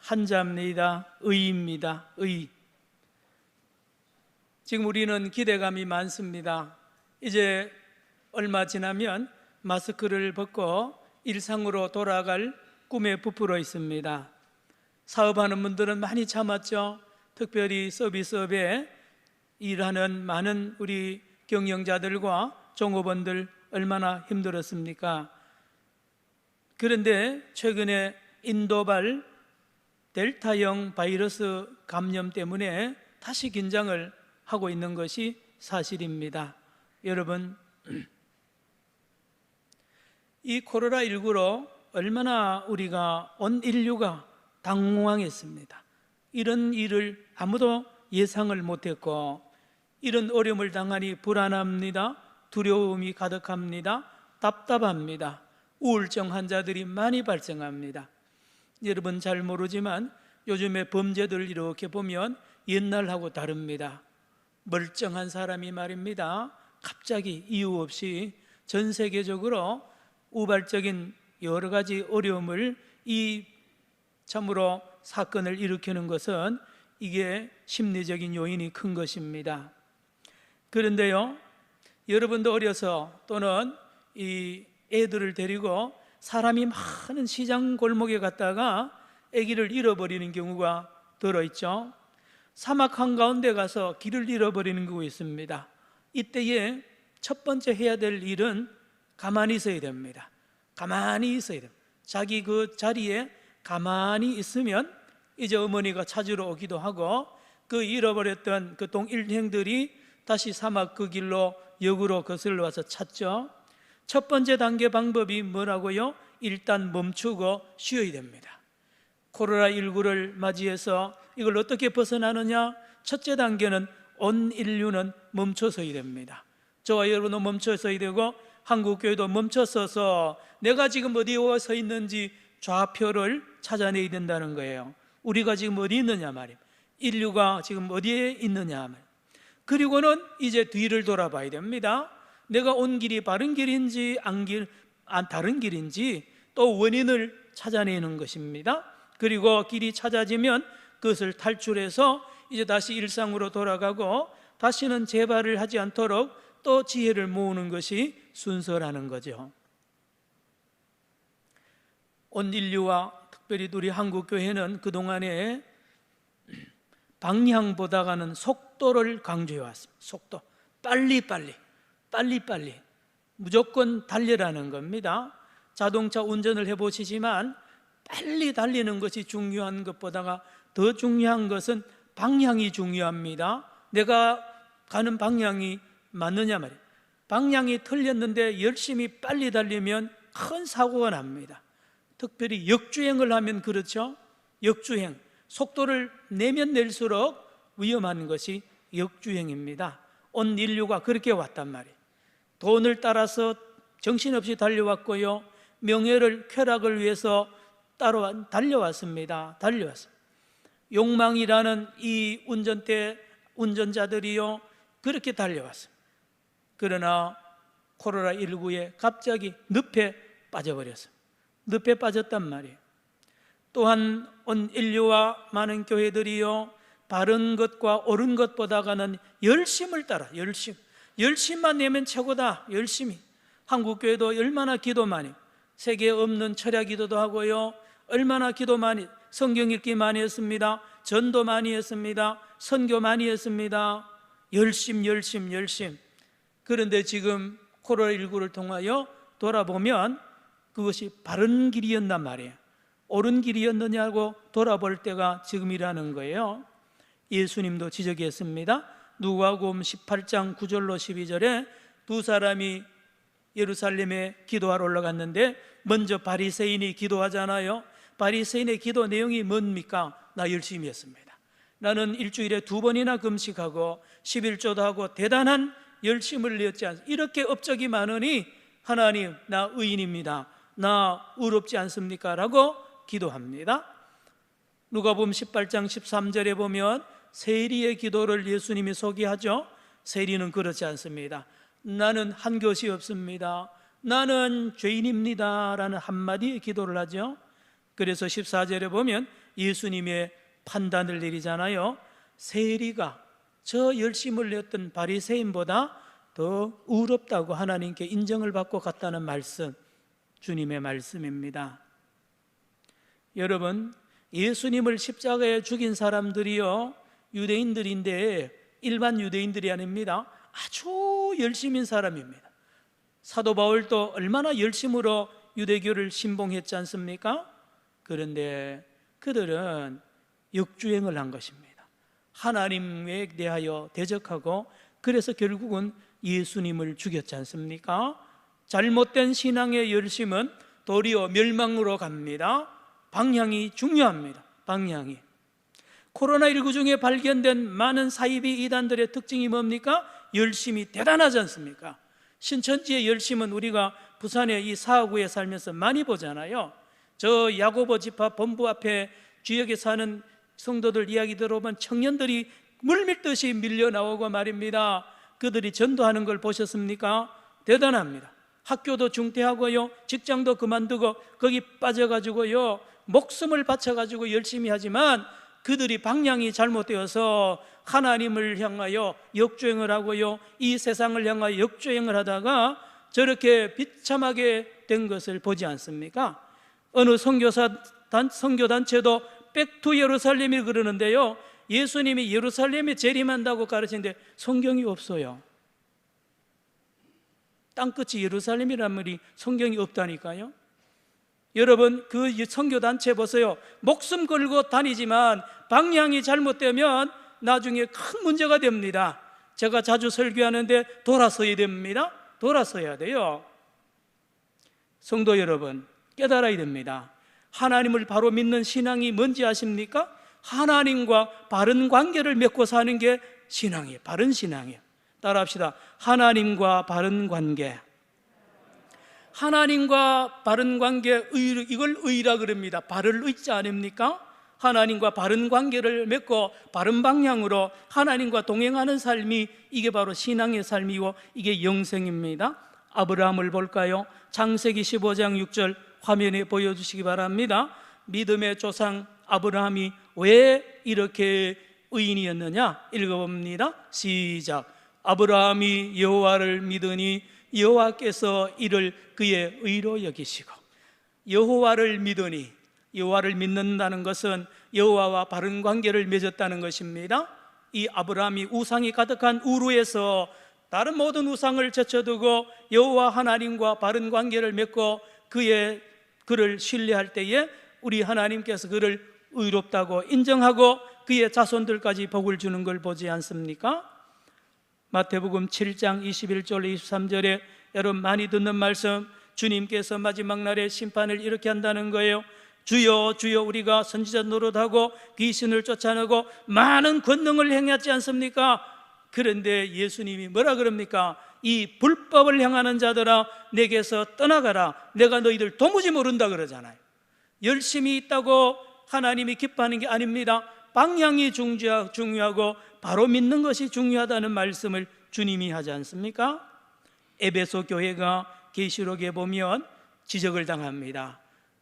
한자입니다. 의입니다. 의. 지금 우리는 기대감이 많습니다. 이제 얼마 지나면 마스크를 벗고 일상으로 돌아갈 꿈에 부풀어 있습니다. 사업하는 분들은 많이 참았죠. 특별히 서비스업에 일하는 많은 우리 경영자들과 종업원들 얼마나 힘들었습니까? 그런데 최근에 인도발 델타형 바이러스 감염 때문에 다시 긴장을 하고 있는 것이 사실입니다. 여러분, 이 코로나19로 얼마나 우리가 온 인류가 당황했습니다. 이런 일을 아무도 예상을 못했고, 이런 어려움을 당하니 불안합니다. 두려움이 가득합니다. 답답합니다. 우울증 환자들이 많이 발생합니다. 여러분 잘 모르지만 요즘에 범죄들 이렇게 보면 옛날하고 다릅니다. 멀쩡한 사람이 말입니다, 갑자기 이유 없이 전 세계적으로 우발적인 여러 가지 어려움을, 이 참으로 사건을 일으키는 것은 이게 심리적인 요인이 큰 것입니다. 그런데요, 여러분도 어려서 또는 이 애들을 데리고 사람이 많은 시장 골목에 갔다가 아기를 잃어버리는 경우가 들어있죠. 사막 한가운데 가서 길을 잃어버리는 경우가 있습니다. 이때에 첫 번째 해야 될 일은 가만히 있어야 됩니다. 가만히 있어야 됩니다. 자기 그 자리에 가만히 있으면 이제 어머니가 찾으러 오기도 하고, 그 잃어버렸던 그 동일행들이 다시 사막 그 길로 역으로 거슬러 와서 찾죠. 첫 번째 단계 방법이 뭐라고요? 일단 멈추고 쉬어야 됩니다. 코로나19를 맞이해서 이걸 어떻게 벗어나느냐? 첫째 단계는 온 인류는 멈춰서야 됩니다. 저와 여러분도 멈춰서야 되고, 한국교회도 멈춰서서 내가 지금 어디에 서 있는지 좌표를 찾아내야 된다는 거예요. 우리가 지금 어디 있느냐 말이에요. 인류가 지금 어디에 있느냐 말이에요. 그리고는 이제 뒤를 돌아봐야 됩니다. 내가 온 길이 바른 길인지 다른 길인지 또 원인을 찾아내는 것입니다. 그리고 길이 찾아지면 그것을 탈출해서 이제 다시 일상으로 돌아가고, 다시는 재발을 하지 않도록 또 지혜를 모으는 것이 순서라는 거죠. 온 인류와 특별히 우리 한국교회는 그동안에 방향보다는 속도를 강조해 왔습니다. 속도, 빨리빨리 무조건 달리라는 겁니다. 자동차 운전을 해보시지만 빨리 달리는 것이 중요한 것보다가 더 중요한 것은 방향이 중요합니다. 내가 가는 방향이 맞느냐 말이에요. 방향이 틀렸는데 열심히 빨리 달리면 큰 사고가 납니다. 특별히 역주행을 하면 그렇죠. 역주행, 속도를 내면 낼수록 위험한 것이 역주행입니다. 온 인류가 그렇게 왔단 말이에요. 돈을 따라서 정신없이 달려왔고요, 명예를, 쾌락을 위해서 달려왔습니다. 욕망이라는 이 운전자들이요 그렇게 달려왔습니다. 그러나 코로나19에 갑자기 늪에 빠져버렸습니다. 늪에 빠졌단 말이에요. 또한 온 인류와 많은 교회들이요, 바른 것과 옳은 것보다가는 열심을 따라, 열심만 내면 최고다. 열심히. 한국교회도 얼마나 기도 많이, 세계에 없는 철야 기도도 하고요, 얼마나 기도 많이, 성경 읽기 많이 했습니다. 전도 많이 했습니다. 선교 많이 했습니다. 열심. 그런데 지금 코로나19를 통하여 돌아보면 그것이 바른 길이었단 말이에요. 옳은 길이었느냐고 돌아볼 때가 지금이라는 거예요. 예수님도 지적했습니다. 누가복음 18장 9절로 12절에 두 사람이 예루살렘에 기도하러 올라갔는데 먼저 바리새인이 기도하잖아요. 바리새인의 기도 내용이 뭡니까? 나 열심히 했습니다. 나는 일주일에 2번이나 금식하고 11조도 하고 대단한 열심을 내었지 않습니까? 이렇게 업적이 많으니 하나님, 나 의인입니다. 나 의롭지 않습니까? 라고 기도합니다. 누가복음 18장 13절에 보면 세리의 기도를 예수님이 소개하죠. 세리는 그렇지 않습니다. 나는 한 것이 없습니다. 나는 죄인입니다 라는 한마디의 기도를 하죠. 그래서 14절에 보면 예수님의 판단을 내리잖아요. 세리가 저 열심을 냈던 바리새인보다 더 의롭다고 하나님께 인정을 받고 갔다는 말씀, 주님의 말씀입니다. 여러분, 예수님을 십자가에 죽인 사람들이요, 유대인들인데 일반 유대인들이 아닙니다. 아주 열심인 사람입니다. 사도 바울도 얼마나 열심으로 유대교를 신봉했지 않습니까? 그런데 그들은 역주행을 한 것입니다. 하나님에 대하여 대적하고, 그래서 결국은 예수님을 죽였지 않습니까? 잘못된 신앙의 열심은 도리어 멸망으로 갑니다. 방향이 중요합니다. 방향이. 코로나19 중에 발견된 많은 사이비 이단들의 특징이 뭡니까? 열심이 대단하지 않습니까? 신천지의 열심은 우리가 부산의 이 사하구에 살면서 많이 보잖아요. 저 야고보 집합 본부 앞에 지역에 사는 성도들 이야기 들어보면 청년들이 물밀듯이 밀려 나오고 말입니다. 그들이 전도하는 걸 보셨습니까? 대단합니다. 학교도 중퇴하고요, 직장도 그만두고 거기 빠져가지고요, 목숨을 바쳐가지고 열심히 하지만 그들이 방향이 잘못되어서 하나님을 향하여 역주행을 하고요, 이 세상을 향하여 역주행을 하다가 저렇게 비참하게 된 것을 보지 않습니까? 어느 선교단체도 백투 예루살렘이 그러는데요, 예수님이 예루살렘에 재림한다고 가르치는데 성경이 없어요. 땅끝이 예루살렘이란 말이 성경이 없다니까요. 여러분, 그 선교단체 보세요. 목숨 걸고 다니지만 방향이 잘못되면 나중에 큰 문제가 됩니다. 제가 자주 설교하는데 돌아서야 됩니다. 돌아서야 돼요. 성도 여러분, 깨달아야 됩니다. 하나님을 바로 믿는 신앙이 뭔지 아십니까? 하나님과 바른 관계를 맺고 사는 게 신앙이에요. 바른 신앙이에요. 따라합시다. 하나님과 바른 관계. 하나님과 바른 관계, 이걸 의라 그럽니다. 바를 의자 아닙니까? 하나님과 바른 관계를 맺고 바른 방향으로 하나님과 동행하는 삶이, 이게 바로 신앙의 삶이고 이게 영생입니다. 아브라함을 볼까요? 창세기 15장 6절 화면에 보여주시기 바랍니다. 믿음의 조상 아브라함이 왜 이렇게 의인이었느냐? 읽어봅니다. 시작. 아브라함이 여호와를 믿으니 여호와께서 이를 그의 의로 여기시고. 여호와를 믿으니, 여호와를 믿는다는 것은 여호와와 바른 관계를 맺었다는 것입니다. 이 아브라함이 우상이 가득한 우르에서 다른 모든 우상을 제쳐두고 여호와 하나님과 바른 관계를 맺고 그를 신뢰할 때에 우리 하나님께서 그를 의롭다고 인정하고 그의 자손들까지 복을 주는 걸 보지 않습니까? 마태복음 7장 21절 23절에 여러분 많이 듣는 말씀, 주님께서 마지막 날에 심판을 이렇게 한다는 거예요. 주여 주여 우리가 선지자 노릇하고 귀신을 쫓아내고 많은 권능을 행했지 않습니까? 그런데 예수님이 뭐라 그럽니까? 이 불법을 행하는 자들아 내게서 떠나가라, 내가 너희들 도무지 모른다 그러잖아요. 열심히 있다고 하나님이 기뻐하는 게 아닙니다. 방향이 중요하고 바로 믿는 것이 중요하다는 말씀을 주님이 하지 않습니까? 에베소 교회가 계시록에 보면 지적을 당합니다.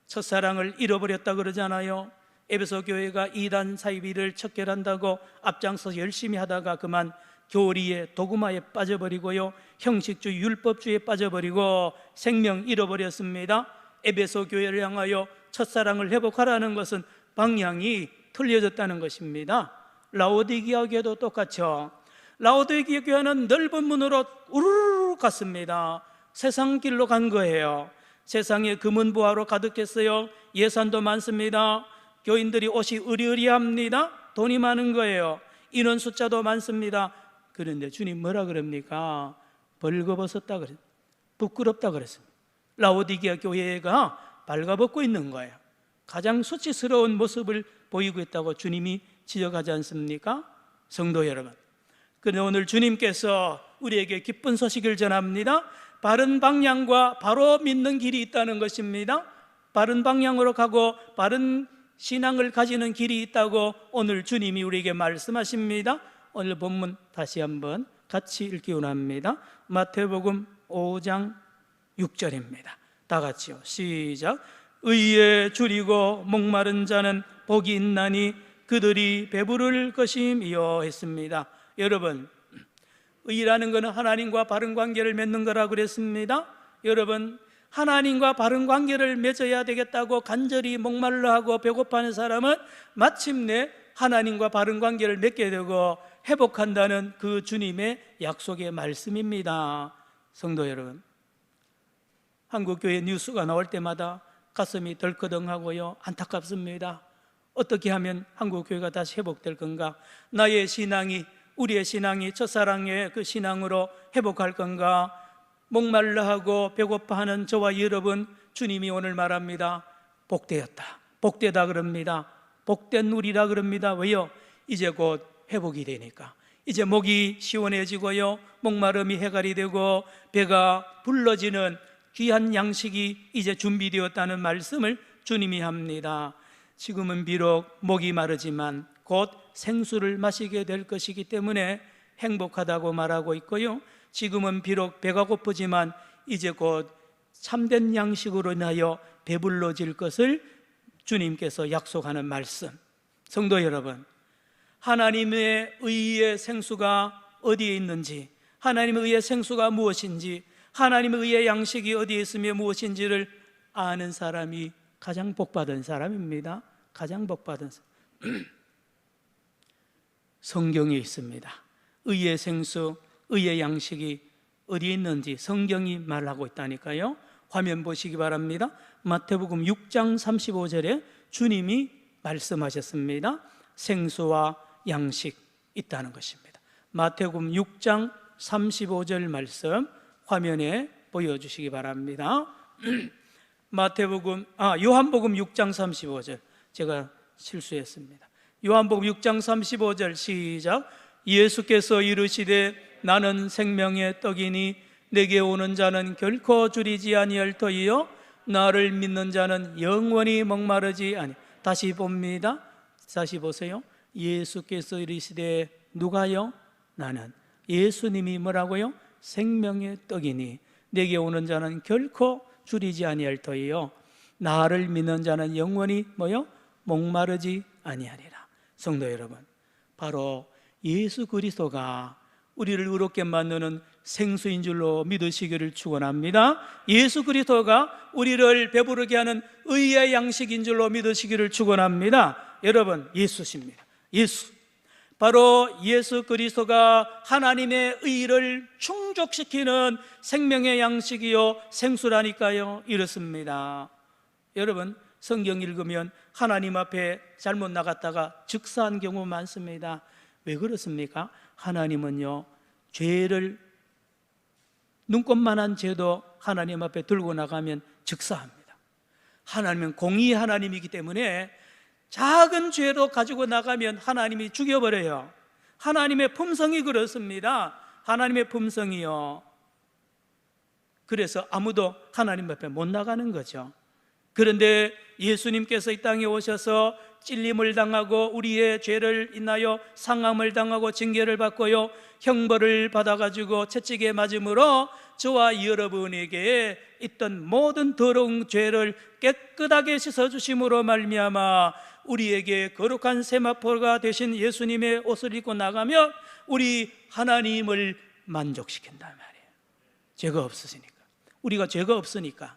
첫사랑을 잃어버렸다 그러잖아요. 에베소 교회가 이단 사이비를 척결한다고 앞장서 열심히 하다가 그만 교리에 도구마에 빠져버리고요, 형식주의 율법주의에 빠져버리고 생명 잃어버렸습니다. 에베소 교회를 향하여 첫사랑을 회복하라는 것은 방향이 틀려졌다는 것입니다. 라오디게아 교회도 똑같죠. 라오디게아 교회는 넓은 문으로 우르르 갔습니다. 세상 길로 간 거예요. 세상에 금은보화로 가득했어요. 예산도 많습니다. 교인들이 옷이 으리으리합니다. 돈이 많은 거예요. 인원 숫자도 많습니다. 그런데 주님 뭐라 그럽니까? 벌거벗었다 그랬어요. 부끄럽다 그랬습니다. 라오디게아 교회가 발가벗고 있는 거예요. 가장 수치스러운 모습을 보이고 있다고 주님이 지적하지 않습니까? 성도 여러분, 그런데 오늘 주님께서 우리에게 기쁜 소식을 전합니다. 바른 방향과 바로 믿는 길이 있다는 것입니다. 바른 방향으로 가고 바른 신앙을 가지는 길이 있다고 오늘 주님이 우리에게 말씀하십니다. 오늘 본문 다시 한번 같이 읽기 원합니다. 마태복음 5장 6절입니다. 다 같이요. 시작. 의에 줄이고 목마른 자는 복이 있나니 그들이 배부를 것임이요 했습니다. 여러분, 의라는 것은 하나님과 바른 관계를 맺는 거라고 그랬습니다. 여러분, 하나님과 바른 관계를 맺어야 되겠다고 간절히 목말라 하고 배고파하는 사람은 마침내 하나님과 바른 관계를 맺게 되고 회복한다는 그 주님의 약속의 말씀입니다. 성도 여러분, 한국교회 뉴스가 나올 때마다 가슴이 덜커덩하고요, 안타깝습니다. 어떻게 하면 한국교회가 다시 회복될 건가? 나의 신앙이, 우리의 신앙이 첫사랑의 그 신앙으로 회복할 건가? 목말라하고 배고파하는 저와 여러분, 주님이 오늘 말합니다. 복되었다, 복되다 그럽니다. 복된 우리라 그럽니다. 왜요? 이제 곧 회복이 되니까. 이제 목이 시원해지고요, 목마름이 해갈이 되고 배가 불러지는 귀한 양식이 이제 준비되었다는 말씀을 주님이 합니다. 지금은 비록 목이 마르지만 곧 생수를 마시게 될 것이기 때문에 행복하다고 말하고 있고요, 지금은 비록 배가 고프지만 이제 곧 참된 양식으로 인하여 배불러질 것을 주님께서 약속하는 말씀. 성도 여러분, 하나님의 의의 생수가 어디에 있는지, 하나님의 의의 생수가 무엇인지, 하나님의 의의 양식이 어디에 있으며 무엇인지를 아는 사람이 가장 복받은 사람입니다. 가장 복받은 사람. 성경에 있습니다. 의의 생수, 의의 양식이 어디에 있는지 성경이 말하고 있다니까요. 화면 보시기 바랍니다. 마태복음 6장 35절에 주님이 말씀하셨습니다. 생수와 양식 있다는 것입니다. 마태복음 6장 35절 말씀 화면에 보여주시기 바랍니다. 요한복음 6장 35절, 제가 실수했습니다. 요한복음 6장 35절 시작. 예수께서 이르시되 나는 생명의 떡이니 내게 오는 자는 결코 줄이지 아니할 터이요 나를 믿는 자는 영원히 목마르지 아니. 다시 봅니다. 다시 보세요. 예수께서 이르시되 누가요? 나는. 예수님이 뭐라고요? 생명의 떡이니 내게 오는 자는 결코 줄이지 아니할 터이요 나를 믿는 자는 영원히 뭐요? 목마르지 아니하리라. 성도 여러분, 바로 예수 그리스도가 우리를 의롭게 만드는 생수인 줄로 믿으시기를 축원합니다. 예수 그리스도가 우리를 배부르게 하는 의의 양식인 줄로 믿으시기를 축원합니다. 여러분, 예수십니다. 예수, 바로 예수 그리스도가 하나님의 의를 충족시키는 생명의 양식이요 생수라니까요. 이렇습니다. 여러분, 성경 읽으면 하나님 앞에 잘못 나갔다가 즉사한 경우 많습니다. 왜 그렇습니까? 하나님은요, 죄를, 눈꼽만한 죄도 하나님 앞에 들고 나가면 즉사합니다. 하나님은 공의의 하나님이기 때문에 작은 죄도 가지고 나가면 하나님이 죽여버려요. 하나님의 품성이 그렇습니다. 하나님의 품성이요. 그래서 아무도 하나님 앞에 못 나가는 거죠. 그런데 예수님께서 이 땅에 오셔서 찔림을 당하고 우리의 죄를 인하여 상함을 당하고 징계를 받고요, 형벌을 받아가지고 채찍에 맞음으로 저와 여러분에게 있던 모든 더러운 죄를 깨끗하게 씻어주심으로 말미암아 우리에게 거룩한 세마포가 되신 예수님의 옷을 입고 나가면 우리 하나님을 만족시킨단 말이에요. 죄가 없으시니까, 우리가 죄가 없으니까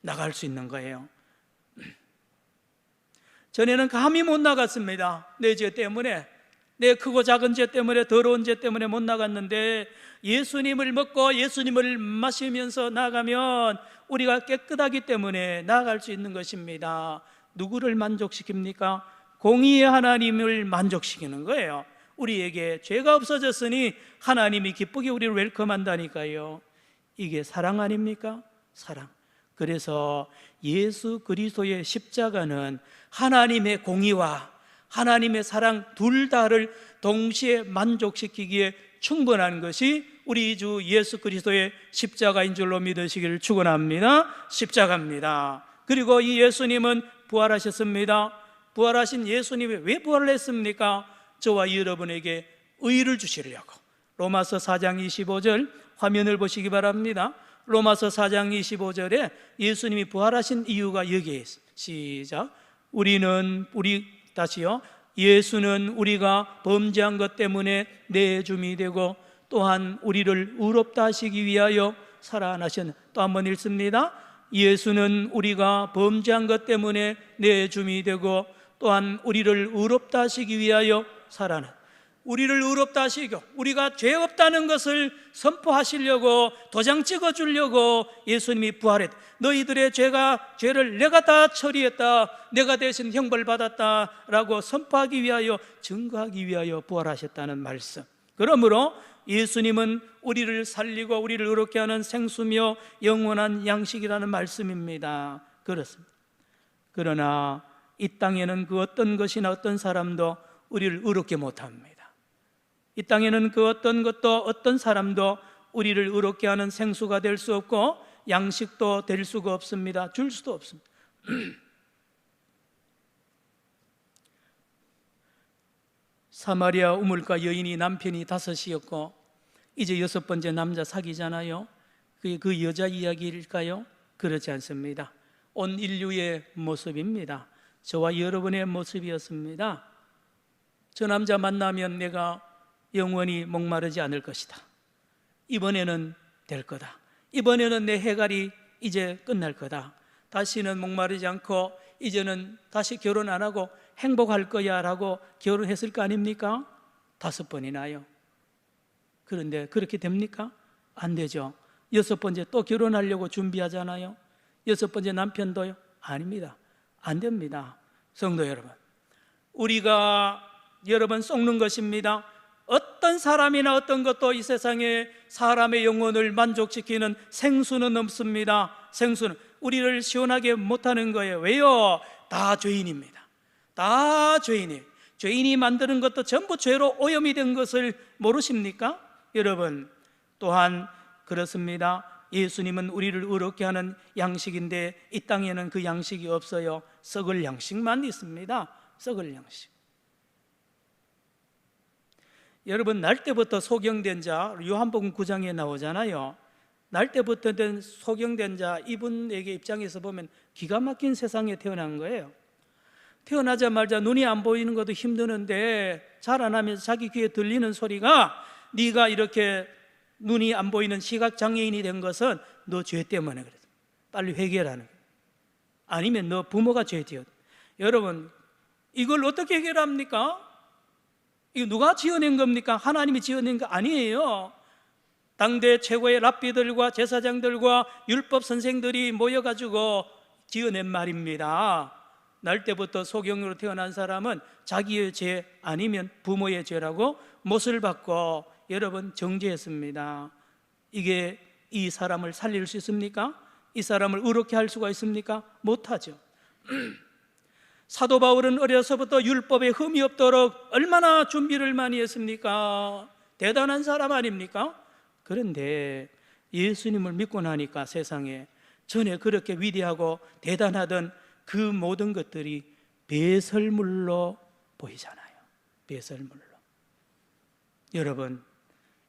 나갈 수 있는 거예요. 전에는 감히 못 나갔습니다. 내 죄 때문에, 내 크고 작은 죄 때문에, 더러운 죄 때문에 못 나갔는데 예수님을 먹고 예수님을 마시면서 나가면 우리가 깨끗하기 때문에 나아갈 수 있는 것입니다. 누구를 만족시킵니까? 공의의 하나님을 만족시키는 거예요. 우리에게 죄가 없어졌으니 하나님이 기쁘게 우리를 웰컴한다니까요. 이게 사랑 아닙니까? 사랑. 그래서 예수 그리스도의 십자가는 하나님의 공의와 하나님의 사랑 둘 다를 동시에 만족시키기에 충분한 것이 우리 주 예수 그리스도의 십자가인 줄로 믿으시기를 축원합니다. 십자가입니다. 그리고 이 예수님은 부활하셨습니다. 부활하신 예수님이 왜 부활을 했습니까? 저와 여러분에게 의를 주시려고. 로마서 4장 25절 화면을 보시기 바랍니다. 로마서 4장 25절에 예수님이 부활하신 이유가 여기에 있습니다. 시작. 다시요. 예수는 우리가 범죄한 것 때문에 내줌이 되고 또한 우리를 의롭다 하시기 위하여 살아나셨. 또 한 번 읽습니다. 예수는 우리가 범죄한 것 때문에 내줌이 되고 또한 우리를 의롭다 하시기 위하여 살아나. 우리를 의롭다 하시고 우리가 죄 없다는 것을 선포하시려고 도장 찍어주려고 예수님이 부활했다. 너희들의 죄를 내가 다 처리했다, 내가 대신 형벌 받았다라고 선포하기 위하여, 증거하기 위하여 부활하셨다는 말씀. 그러므로 예수님은 우리를 살리고 우리를 의롭게 하는 생수며 영원한 양식이라는 말씀입니다. 그렇습니다. 그러나 이 땅에는 그 어떤 것이나 어떤 사람도 우리를 의롭게 못합니다. 이 땅에는 그 어떤 것도 어떤 사람도 우리를 의롭게 하는 생수가 될 수 없고 양식도 될 수가 없습니다. 줄 수도 없습니다. 사마리아 우물가 여인이 남편이 5이었고 이제 6번째 남자 사귀잖아요. 그게 그 여자 이야기일까요? 그렇지 않습니다. 온 인류의 모습입니다. 저와 여러분의 모습이었습니다. 저 남자 만나면 내가 영원히 목마르지 않을 것이다. 이번에는 될 거다. 이번에는 내 해갈이 이제 끝날 거다. 다시는 목마르지 않고 이제는 다시 결혼 안 하고 행복할 거야 라고 결혼했을 거 아닙니까? 5번이나요. 그런데 그렇게 됩니까? 안 되죠. 6번째 또 결혼하려고 준비하잖아요. 6번째 남편도요? 아닙니다. 안 됩니다. 성도 여러분, 우리가 여러분 썩는 것입니다. 어떤 사람이나 어떤 것도 이 세상에 사람의 영혼을 만족시키는 생수는 없습니다. 생수는 우리를 시원하게 못하는 거예요. 왜요? 다 죄인입니다. 다 죄인이에요. 죄인이 만드는 것도 전부 죄로 오염이 된 것을 모르십니까? 여러분, 또한 그렇습니다. 예수님은 우리를 의롭게 하는 양식인데 이 땅에는 그 양식이 없어요. 썩을 양식만 있습니다. 썩을 양식. 여러분, 날 때부터 소경된 자, 요한복음 9장에 나오잖아요. 날 때부터 된 소경된 자, 이분에게 입장에서 보면 기가 막힌 세상에 태어난 거예요. 태어나자마자 눈이 안 보이는 것도 힘드는데 자라나면서 자기 귀에 들리는 소리가 네가 이렇게 눈이 안 보이는 시각장애인이 된 것은 너 죄 때문에 그래. 빨리 회개하라는 거예요. 아니면 너 부모가 죄지었다. 여러분, 이걸 어떻게 해결합니까? 이거 누가 지어낸 겁니까? 하나님이 지어낸 거 아니에요. 당대 최고의 랍비들과 제사장들과 율법 선생들이 모여가지고 지어낸 말입니다. 날 때부터 소경으로 태어난 사람은 자기의 죄 아니면 부모의 죄라고 못을 받고 여러분 정죄했습니다. 이게 이 사람을 살릴 수 있습니까? 이 사람을 의롭게 할 수가 있습니까? 못하죠. 사도 바울은 어려서부터 율법에 흠이 없도록 얼마나 준비를 많이 했습니까? 대단한 사람 아닙니까? 그런데 예수님을 믿고 나니까 세상에 전에 그렇게 위대하고 대단하던 그 모든 것들이 배설물로 보이잖아요. 배설물로. 여러분,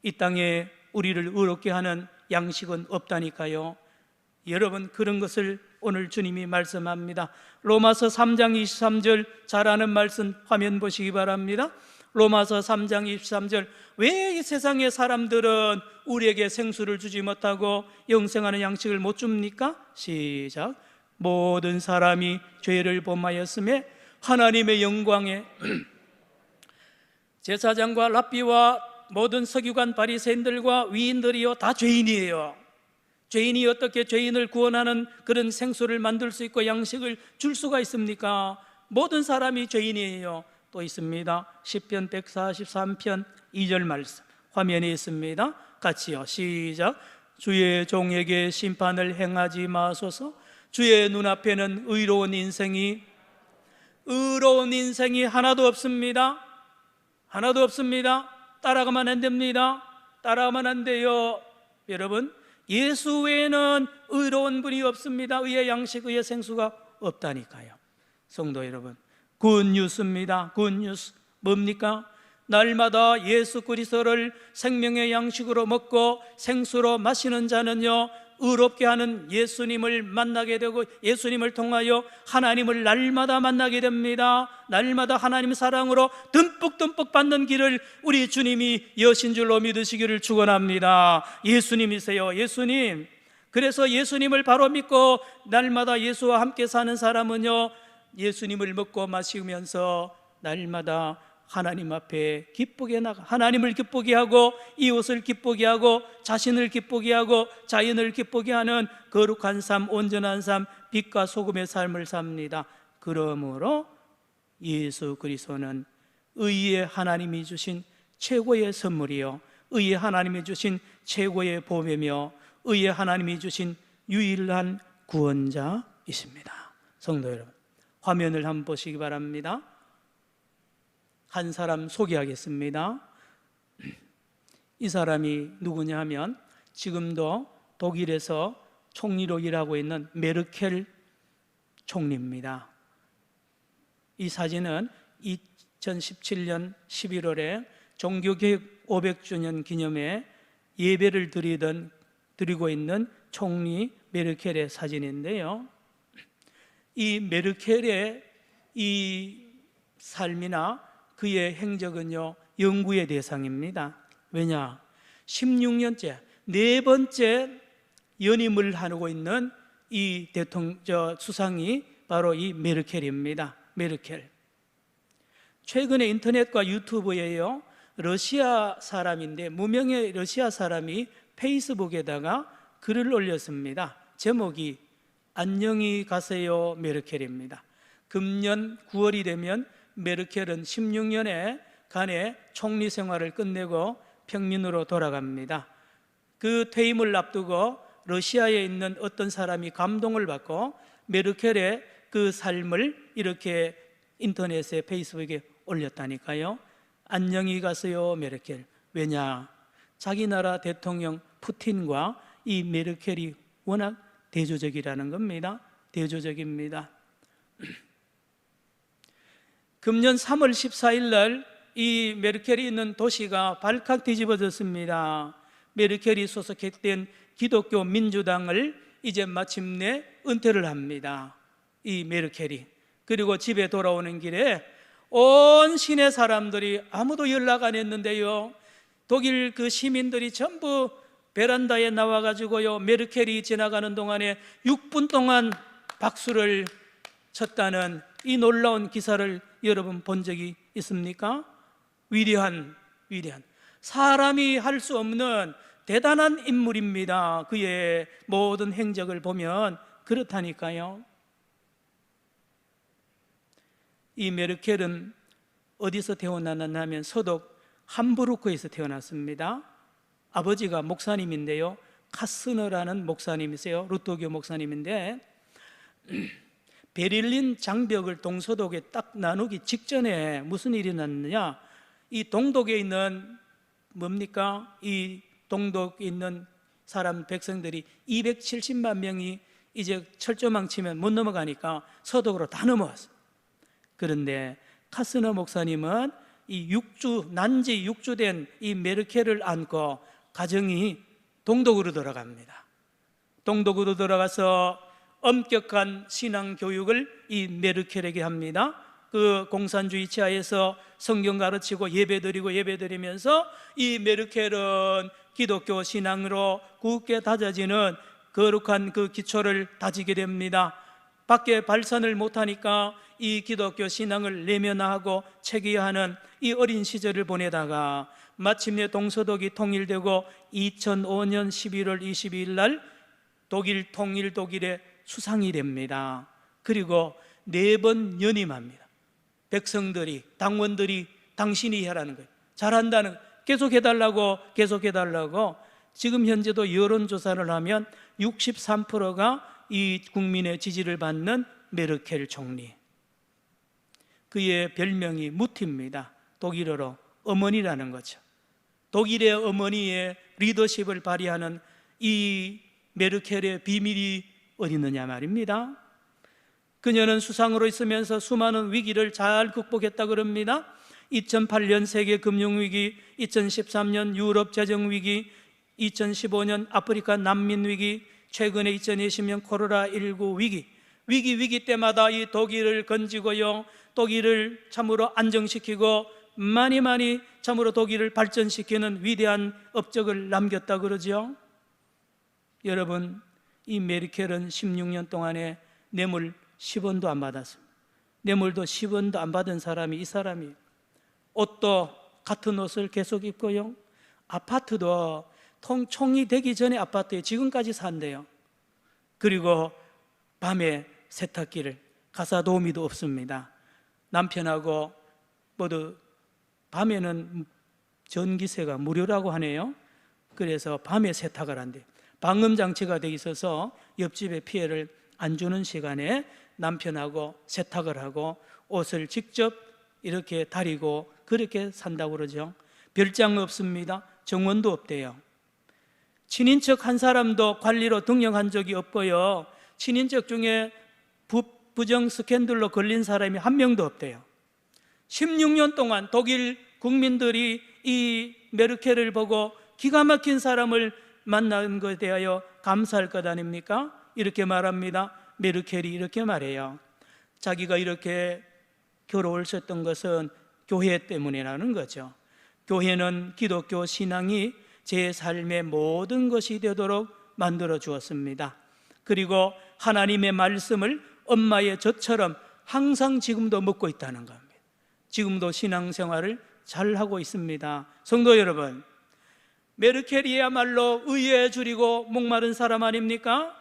이 땅에 우리를 의롭게 하는 양식은 없다니까요. 여러분, 그런 것을 오늘 주님이 말씀합니다. 로마서 3장 23절 잘 아는 말씀 화면 보시기 바랍니다. 로마서 3장 23절, 왜 이 세상의 사람들은 우리에게 생수를 주지 못하고 영생하는 양식을 못 줍니까? 시작. 모든 사람이 죄를 범하였음에 하나님의 영광에 제사장과 랍비와 모든 서기관 바리새인들과 위인들이요 다 죄인이에요. 죄인이 어떻게 죄인을 구원하는 그런 생수를 만들 수 있고 양식을 줄 수가 있습니까? 모든 사람이 죄인이에요. 또 있습니다. 시편 143편 2절 말씀 화면에 있습니다. 같이요. 시작. 주의 종에게 심판을 행하지 마소서. 주의 눈앞에는 의로운 인생이 하나도 없습니다. 하나도 없습니다. 따라가면 안 됩니다. 따라가면 안 돼요. 여러분, 예수 외에는 의로운 분이 없습니다. 의의 양식, 의의 생수가 없다니까요. 성도 여러분, 굿뉴스입니다. 굿뉴스. 뭡니까? 날마다 예수 그리스도를 생명의 양식으로 먹고 생수로 마시는 자는요 의롭게 하는 예수님을 만나게 되고 예수님을 통하여 하나님을 날마다 만나게 됩니다. 날마다 하나님 사랑으로 듬뿍듬뿍 받는 길을 우리 주님이 여신 줄로 믿으시기를 축원합니다. 예수님이세요, 예수님. 그래서 예수님을 바로 믿고 날마다 예수와 함께 사는 사람은요, 예수님을 먹고 마시면서 날마다 하나님 앞에 기쁘게 나가, 하나님을 기쁘게 하고 이웃을 기쁘게 하고 자신을 기쁘게 하고 자연을 기쁘게 하는 거룩한 삶, 온전한 삶, 빛과 소금의 삶을 삽니다. 그러므로 예수 그리스도는 의의 하나님이 주신 최고의 선물이요, 의의 하나님이 주신 최고의 보배며 의의 하나님이 주신 유일한 구원자이십니다. 성도 여러분, 화면을 한번 보시기 바랍니다. 한 사람 소개하겠습니다. 이 사람이 누구냐 하면 지금도 독일에서 총리로 일하고 있는 메르켈 총리입니다. 이 사진은 2017년 11월에 종교개혁 500주년 기념에 예배를 드리고 있는 총리 메르켈의 사진인데요, 이 메르켈의 이 삶이나 그의 행적은요, 연구의 대상입니다. 왜냐? 16년째, 네 번째 연임을 하고 있는 이 수상이 바로 이 메르켈입니다. 메르켈. 최근에 인터넷과 유튜브에요, 러시아 사람인데 무명의 러시아 사람이 페이스북에다가 글을 올렸습니다. 제목이 안녕히 가세요 메르켈입니다. 금년 9월이 되면 메르켈은 16년에 간의 총리 생활을 끝내고 평민으로 돌아갑니다. 그 퇴임을 앞두고 러시아에 있는 어떤 사람이 감동을 받고 메르켈의 그 삶을 이렇게 인터넷에 페이스북에 올렸다니까요. 안녕히 가세요 메르켈. 왜냐? 자기 나라 대통령 푸틴과 이 메르켈이 워낙 대조적이라는 겁니다. 대조적입니다. 금년 3월 14일 날 이 메르켈이 있는 도시가 발칵 뒤집어졌습니다. 메르켈이 소속했던 기독교 민주당을 이제 마침내 은퇴를 합니다. 이 메르켈이. 그리고 집에 돌아오는 길에 온 시내 사람들이 아무도 연락 안 했는데요, 독일 그 시민들이 전부 베란다에 나와가지고요, 메르켈이 지나가는 동안에 6분 동안 박수를 쳤다는 이 놀라운 기사를 여러분 본 적이 있습니까? 위대한 사람이 할 수 없는 대단한 인물입니다. 그의 모든 행적을 보면 그렇다니까요. 이 메르켈은 어디서 태어났나 하면 서독 함부르크에서 태어났습니다. 아버지가 목사님인데요, 카스너라는 목사님이세요. 루터교 목사님인데 베를린 장벽을 동서독에 딱 나누기 직전에 무슨 일이 났느냐, 이 동독에 있는 뭡니까? 이 동독에 있는 사람 백성들이 270만 명이 이제 철조망 치면 못 넘어가니까 서독으로 다 넘어왔어. 그런데 카스너 목사님은 이 난지 6주된 이 메르켈을 안고 가정이 동독으로 돌아갑니다. 동독으로 돌아가서 엄격한 신앙 교육을 이 메르켈에게 합니다. 그 공산주의 치하에서 성경 가르치고 예배드리면서 이 메르켈은 기독교 신앙으로 굳게 다져지는 거룩한 그 기초를 다지게 됩니다. 밖에 발산을 못하니까 이 기독교 신앙을 내면화하고 체계화하는 이 어린 시절을 보내다가 마침내 동서독이 통일되고 2005년 11월 22일 날 독일의 수상이 됩니다. 그리고 4번 연임합니다. 백성들이, 당원들이 당신이 하라는 거예요. 잘한다는, 계속해달라고. 지금 현재도 여론조사를 하면 63%가 이 국민의 지지를 받는 메르켈 총리. 그의 별명이 무티입니다. 독일어로 어머니라는 거죠. 독일의 어머니의 리더십을 발휘하는 이 메르켈의 비밀이 어디 있느냐 말입니다. 그녀는 수상으로 있으면서 수많은 위기를 잘 극복했다 그럽니다. 2008년 세계 금융위기, 2013년 유럽 재정위기, 2015년 아프리카 난민위기, 최근에 2020년 코로나19 위기 때마다 이 독일을 건지고요, 독일을 참으로 안정시키고 많이 참으로 독일을 발전시키는 위대한 업적을 남겼다 그러죠. 여러분, 이 메르켈은 16년 동안에 뇌물 10원도 안 받았습니다. 뇌물도 10원도 안 받은 사람이 이 사람이에요. 옷도 같은 옷을 계속 입고요, 아파트도 총이 되기 전에 아파트에 지금까지 산대요. 그리고 밤에 세탁기를, 가사 도우미도 없습니다. 남편하고 모두 밤에는 전기세가 무료라고 하네요. 그래서 밤에 세탁을 한대요. 방음장치가 돼 있어서 옆집에 피해를 안 주는 시간에 남편하고 세탁을 하고 옷을 직접 이렇게 다리고 그렇게 산다고 그러죠. 별장 없습니다. 정원도 없대요. 친인척 한 사람도 관리로 등용한 적이 없고요, 친인척 중에 부정 스캔들로 걸린 사람이 한 명도 없대요. 16년 동안 독일 국민들이 이 메르켈을 보고 기가 막힌 사람을 만난 것에 대하여 감사할 것 아닙니까? 이렇게 말합니다. 메르켈이 이렇게 말해요. 자기가 이렇게 괴로울 수 있었던 것은 교회 때문이라는 거죠. 교회는 기독교 신앙이 제 삶의 모든 것이 되도록 만들어 주었습니다. 그리고 하나님의 말씀을 엄마의 젖처럼 항상 지금도 먹고 있다는 겁니다. 지금도 신앙생활을 잘하고 있습니다. 성도 여러분, 메르켈이야말로 의에 줄이고 목마른 사람 아닙니까?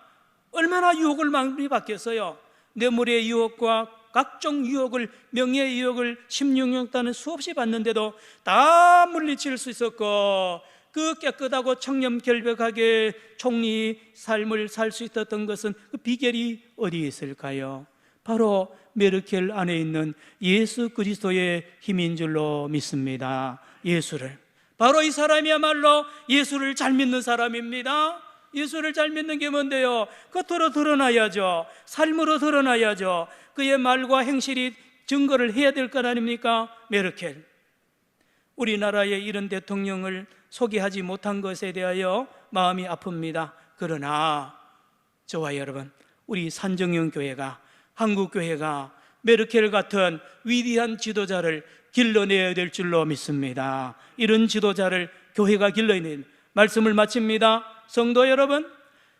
얼마나 유혹을 많이 받겠어요. 뇌물의 유혹과 각종 유혹을, 명예의 유혹을 16년 동안 수없이 받는데도 다 물리칠 수 있었고, 그 깨끗하고 청렴결백하게 총리 삶을 살 수 있었던 것은 그 비결이 어디에 있을까요? 바로 메르켈 안에 있는 예수 그리스도의 힘인 줄로 믿습니다. 예수를, 바로 이 사람이야말로 예수를 잘 믿는 사람입니다. 예수를 잘 믿는 게 뭔데요? 겉으로 드러나야죠. 삶으로 드러나야죠. 그의 말과 행실이 증거를 해야 될 것 아닙니까? 메르켈, 우리나라의 이런 대통령을 소개하지 못한 것에 대하여 마음이 아픕니다. 그러나 저와 여러분, 우리 산정연교회가, 한국교회가 메르켈 같은 위대한 지도자를 길러내야 될 줄로 믿습니다. 이런 지도자를 교회가 길러내는 말씀을 마칩니다. 성도 여러분,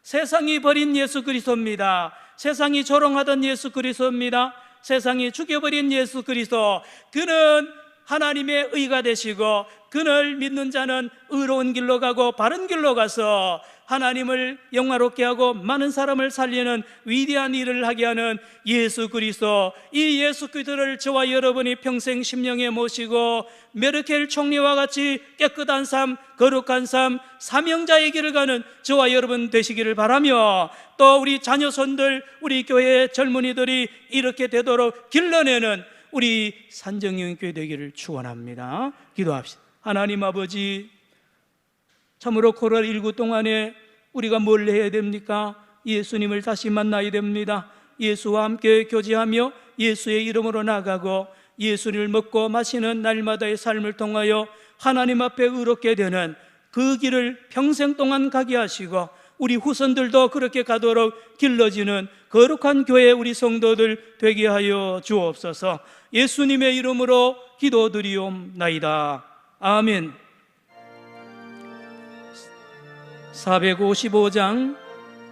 세상이 버린 예수 그리스도입니다. 세상이 조롱하던 예수 그리스도입니다. 세상이 죽여버린 예수 그리스도, 그는 하나님의 의가 되시고 그를 믿는 자는 의로운 길로 가고 바른 길로 가서 하나님을 영화롭게 하고 많은 사람을 살리는 위대한 일을 하게 하는 예수 그리스도, 이 예수 그리스도를 저와 여러분이 평생 심령에 모시고 메르켈 총리와 같이 깨끗한 삶, 거룩한 삶, 사명자의 길을 가는 저와 여러분 되시기를 바라며, 또 우리 자녀손들, 우리 교회 젊은이들이 이렇게 되도록 길러내는 우리 산정연교회 되기를 축원합니다. 기도합시다. 하나님 아버지, 참으로 코로나19 동안에 우리가 뭘 해야 됩니까? 예수님을 다시 만나야 됩니다. 예수와 함께 교제하며 예수의 이름으로 나가고 예수를 먹고 마시는 날마다의 삶을 통하여 하나님 앞에 의롭게 되는 그 길을 평생 동안 가게 하시고 우리 후손들도 그렇게 가도록 길러지는 거룩한 교회 우리 성도들 되게 하여 주옵소서. 예수님의 이름으로 기도드리옵나이다. 아멘. 455장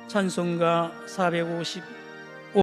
찬송가 450